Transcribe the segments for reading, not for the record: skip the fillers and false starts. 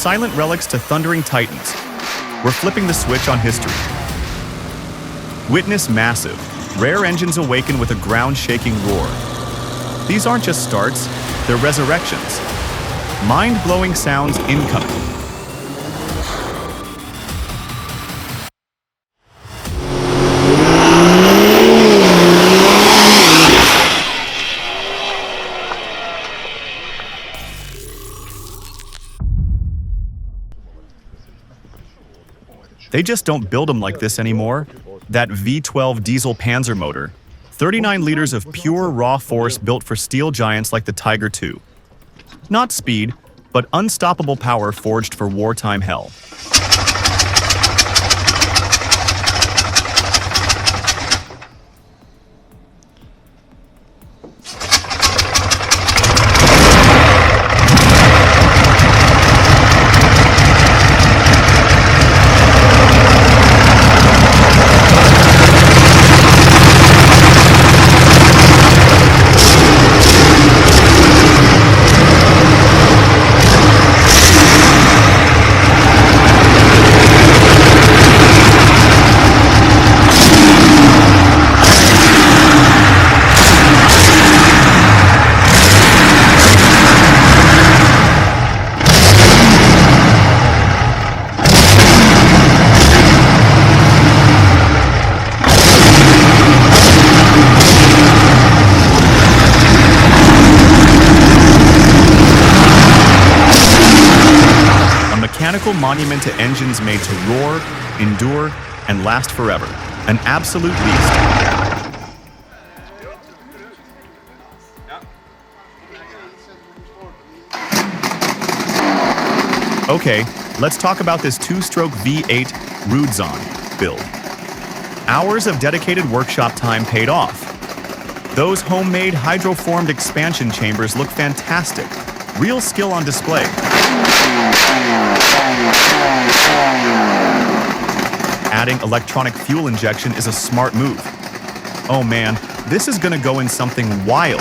silent relics to thundering titans. We're flipping the switch on history. Witness massive, rare engines awaken with a ground-shaking roar. These aren't just starts, they're resurrections. Mind-blowing sounds incoming. They just don't build them like this anymore. That V12 diesel panzer motor, 39 liters of pure raw force built for steel giants like the Tiger II. Not speed, but unstoppable power forged for wartime hell. Mechanical monument to engines made to roar, endure, and last forever. An absolute beast. Okay, let's talk about this two-stroke V8 Rudezon build. Hours of dedicated workshop time paid off. Those homemade hydroformed expansion chambers look fantastic. Real skill on display. Adding electronic fuel injection is a smart move. Oh man, this is gonna go in something wild.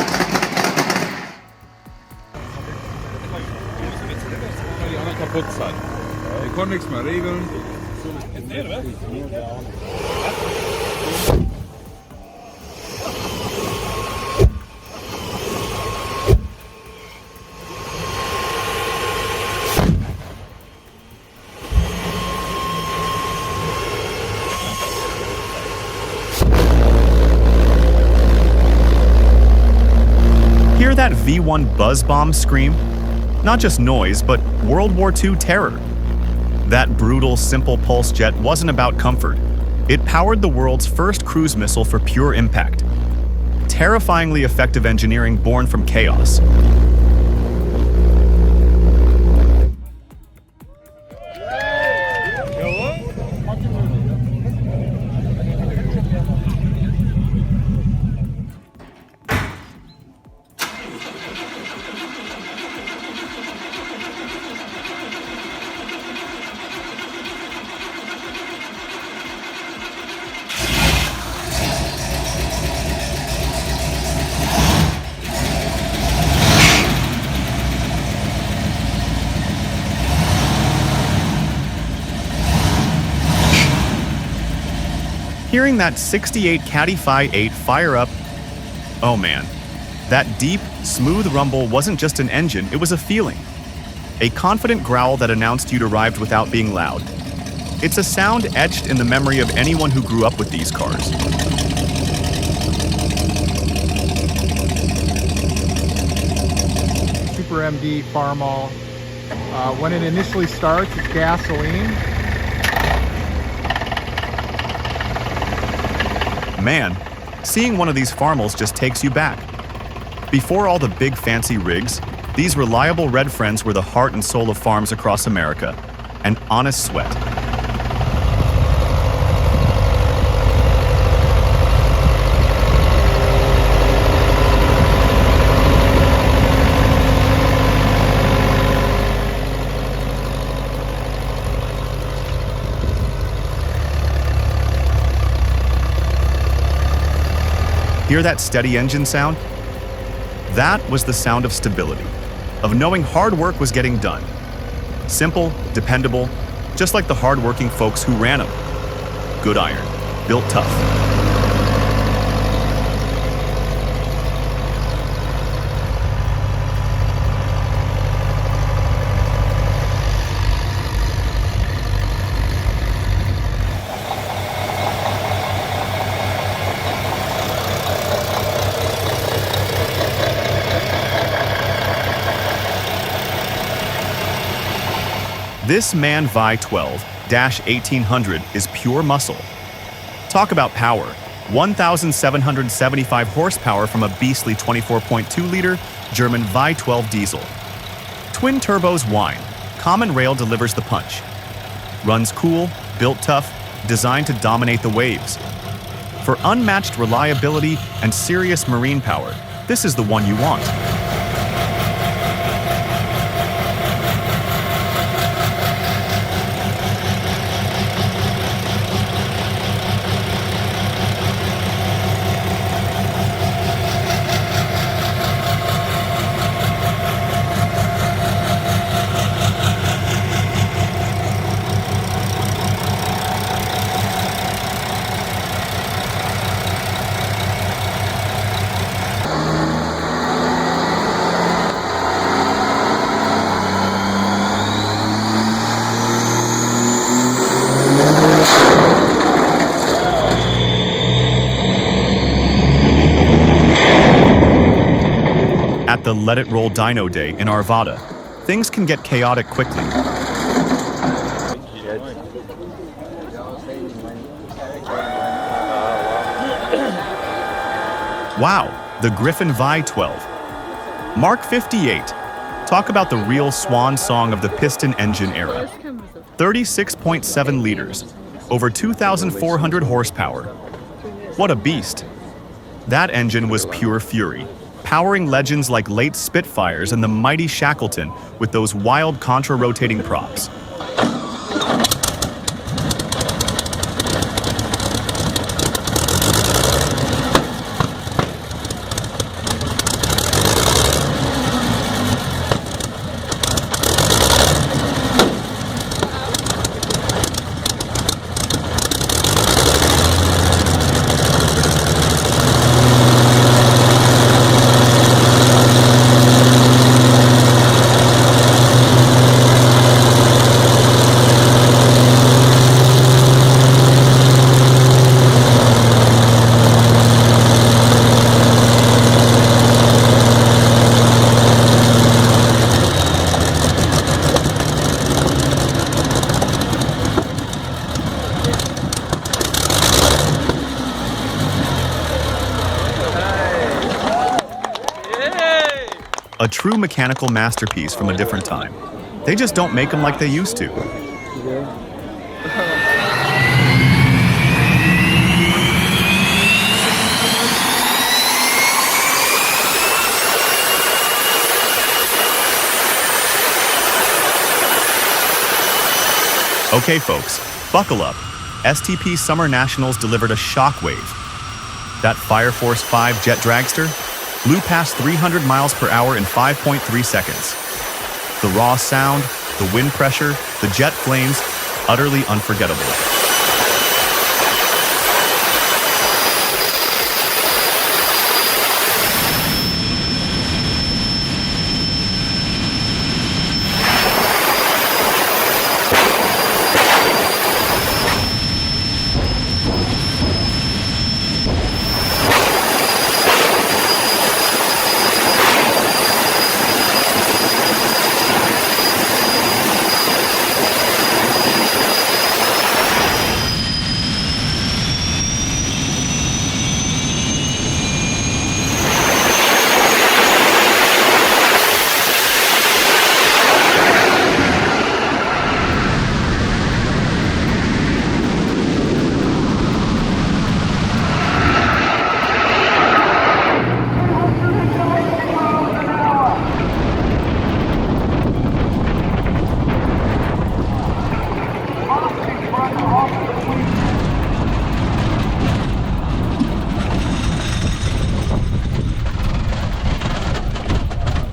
Hear that V1 buzz bomb scream? Not just noise, but World War II terror. That brutal, simple pulse jet wasn't about comfort. It powered the world's first cruise missile for pure impact. Terrifyingly effective engineering born from chaos. Hearing that 68 Cadillac V8 fire up, oh man, that deep, smooth rumble wasn't just an engine, it was a feeling. A confident growl that announced you'd arrived without being loud. It's a sound etched in the memory of anyone who grew up with these cars. Super MD Farmall. When it initially starts, it's gasoline. Man, seeing one of these Farmalls just takes you back. Before all the big fancy rigs, these reliable red friends were the heart and soul of farms across America. An honest sweat. Hear that steady engine sound? That was the sound of stability, of knowing hard work was getting done. Simple, dependable, just like the hard-working folks who ran them. Good iron, built tough. This MAN Vi-12-1800 is pure muscle. Talk about power. 1,775 horsepower from a beastly 24.2-liter German Vi-12 diesel. Twin turbos whine. Common rail delivers the punch. Runs cool, built tough, designed to dominate the waves. For unmatched reliability and serious marine power, this is the one you want. At the Let It Roll Dyno Day in Arvada, things can get chaotic quickly. Wow, the Griffon Vi-12. Mark 58. Talk about the real swan song of the piston engine era. 36.7 liters, over 2,400 horsepower. What a beast. That engine was pure fury, powering legends like late Spitfires and the mighty Shackleton with those wild contra-rotating props. A true mechanical masterpiece from a different time. They just don't make them like they used to. Okay folks, buckle up. STP Summer Nationals delivered a shockwave. That Fire Force 5 jet dragster blew past 300 miles per hour in 5.3 seconds. The raw sound, the wind pressure, the jet flames, utterly unforgettable.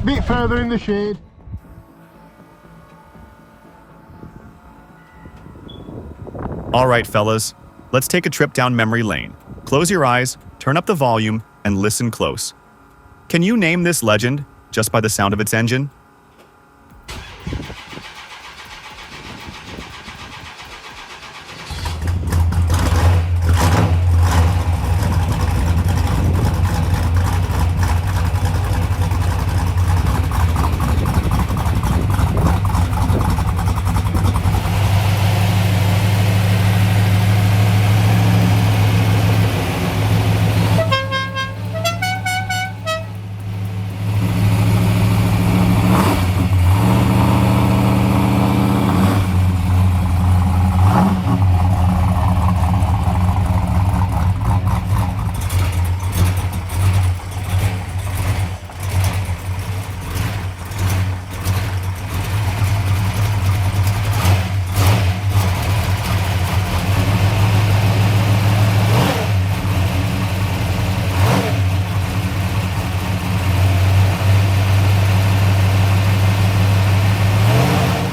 Bit further in the shade. All right, fellas, let's take a trip down memory lane. Close your eyes, turn up the volume, and listen close. Can you name this legend just by the sound of its engine?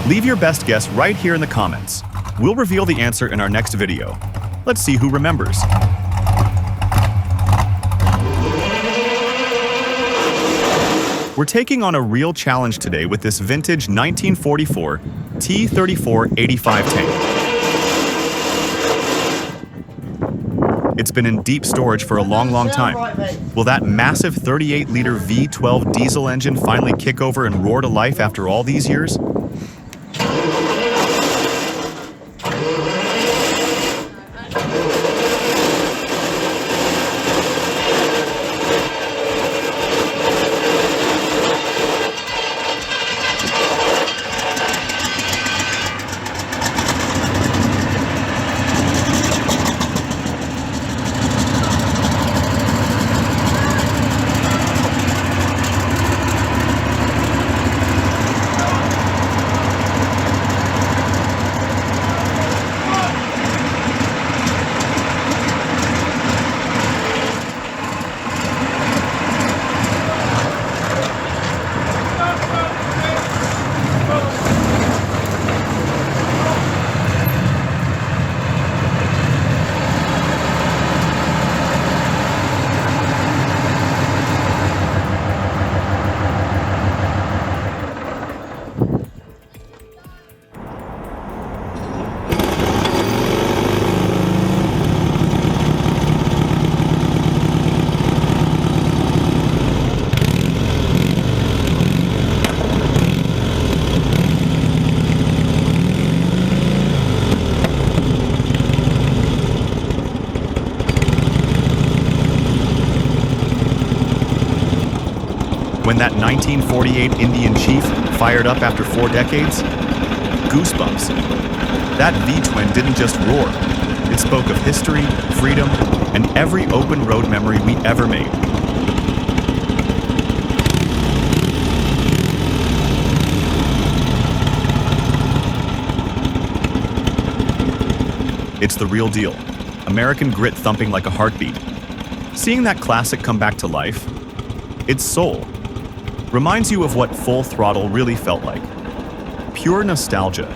Leave your best guess right here in the comments. We'll reveal the answer in our next video. Let's see who remembers. We're taking on a real challenge today with this vintage 1944 T-34-85 tank. It's been in deep storage for a long time. Will that massive 38-liter V12 diesel engine finally kick over and roar to life after all these years? When that 1948 Indian chief fired up after 4 decades? Goosebumps. That V-twin didn't just roar. It spoke of history, freedom, and every open road memory we ever made. It's the real deal. American grit thumping like a heartbeat. Seeing that classic come back to life, its soul, reminds you of what full throttle really felt like. Pure nostalgia.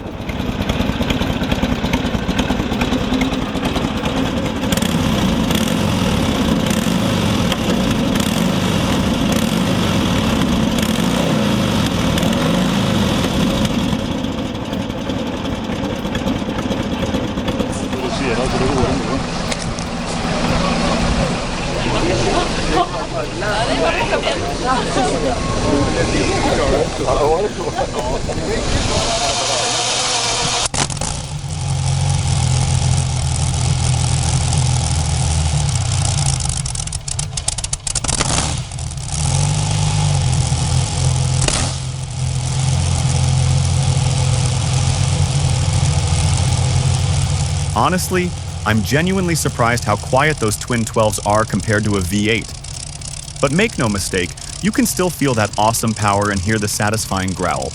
Honestly, I'm genuinely surprised how quiet those twin 12s are compared to a V8. But make no mistake, you can still feel that awesome power and hear the satisfying growl.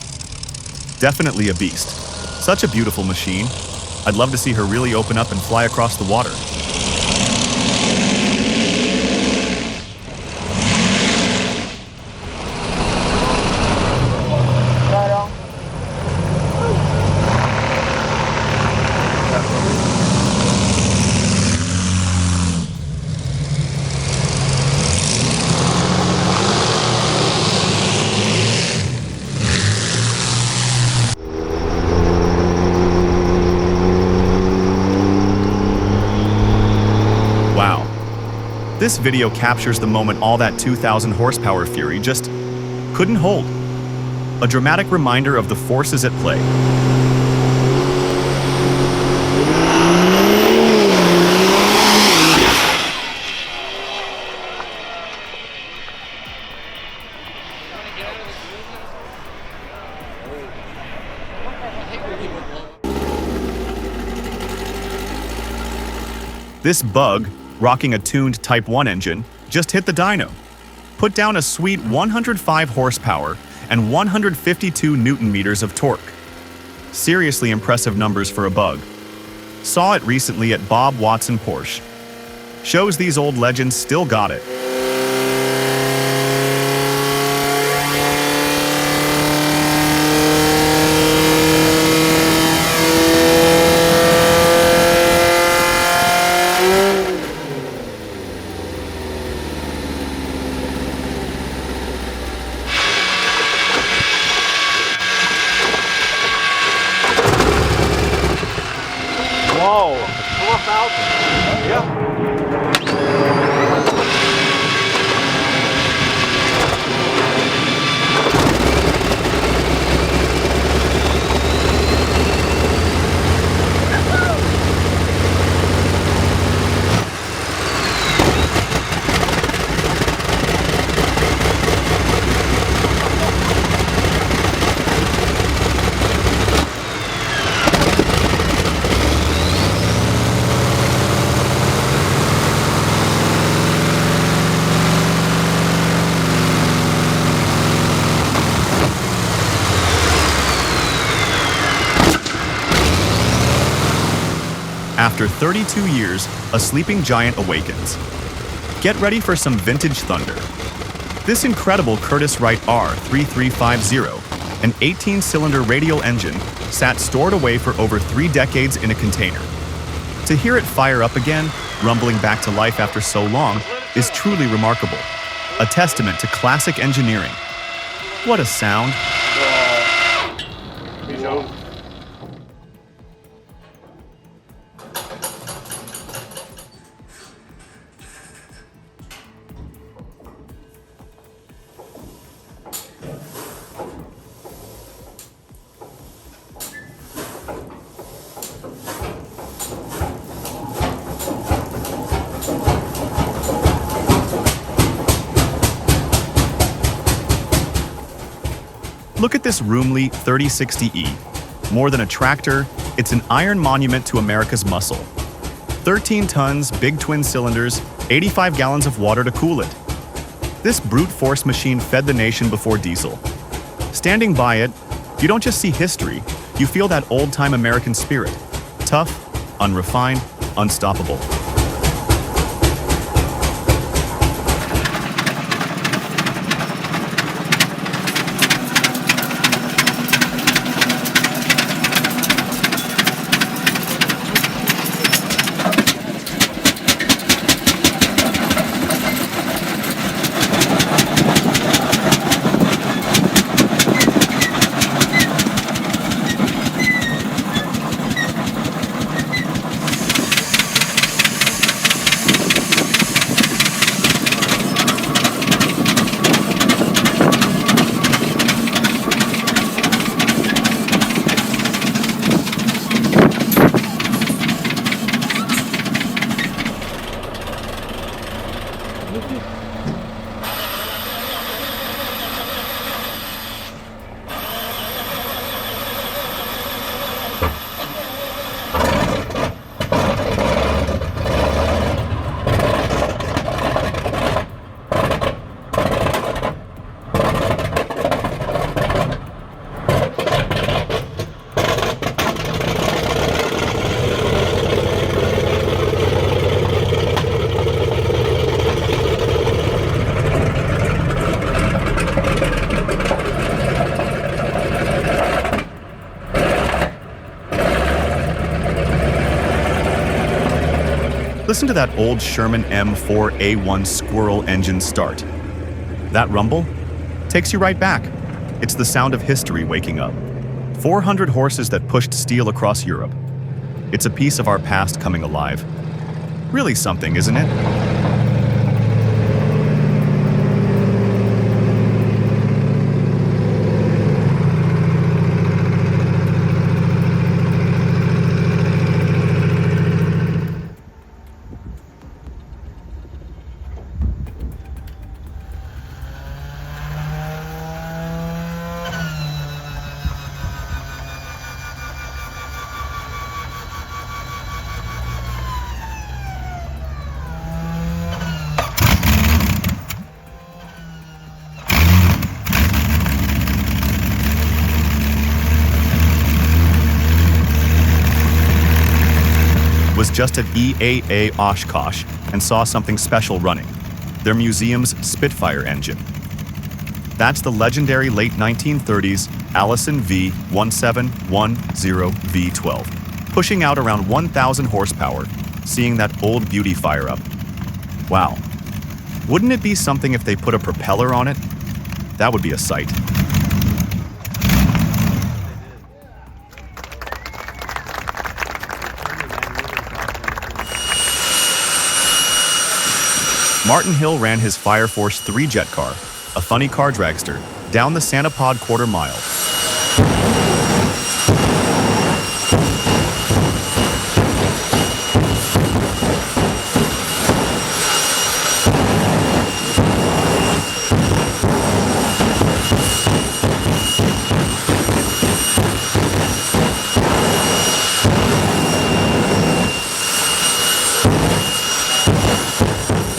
Definitely a beast. Such a beautiful machine. I'd love to see her really open up and fly across the water. This video captures the moment all that 2,000 horsepower fury just couldn't hold. A dramatic reminder of the forces at play. This bug, rocking a tuned Type 1 engine, just hit the dyno. Put down a sweet 105 horsepower and 152 newton-meters of torque. Seriously impressive numbers for a bug. Saw it recently at Bob Watson Porsche. Shows these old legends still got it. Whoa, 4,000. Yeah. After 32 years, a sleeping giant awakens. Get ready for some vintage thunder. This incredible Curtiss-Wright R3350, an 18-cylinder radial engine, sat stored away for over 3 decades in a container. To hear it fire up again, rumbling back to life after so long, is truly remarkable. A testament to classic engineering. What a sound! Look at this Rumely 3060E. More than a tractor, it's an iron monument to America's muscle. 13 tons, big twin cylinders, 85 gallons of water to cool it. This brute force machine fed the nation before diesel. Standing by it, you don't just see history, you feel that old-time American spirit. Tough, unrefined, unstoppable. Listen to that old Sherman M4A1 Squirrel engine start. That rumble takes you right back. It's the sound of history waking up. 400 horses that pushed steel across Europe. It's a piece of our past coming alive. Really something, isn't it? just at EAA Oshkosh and saw something special running, their museum's Spitfire engine. That's the legendary late 1930s Allison V1710 V12, pushing out around 1,000 horsepower, seeing that old beauty fire up. Wow. Wouldn't it be something if they put a propeller on it? That would be a sight. Martin Hill ran his Fire Force 3 jet car, a funny car dragster, down the Santa Pod quarter mile.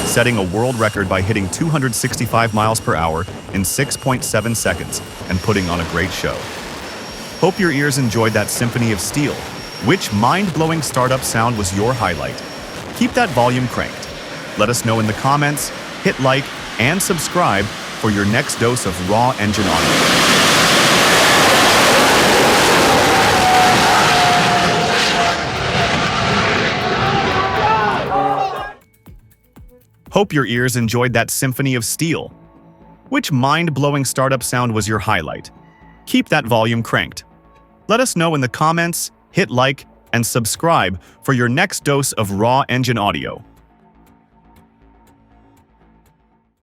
Setting a world record by hitting 265 miles per hour in 6.7 seconds and putting on a great show. Hope your ears enjoyed that symphony of steel. Which mind-blowing startup sound was your highlight? Keep that volume cranked. Let us know in the comments, hit like, and subscribe for your next dose of raw engine audio. Hope your ears enjoyed that symphony of steel. Which mind-blowing startup sound was your highlight? Keep that volume cranked. Let us know in the comments, hit like, and subscribe for your next dose of raw engine audio.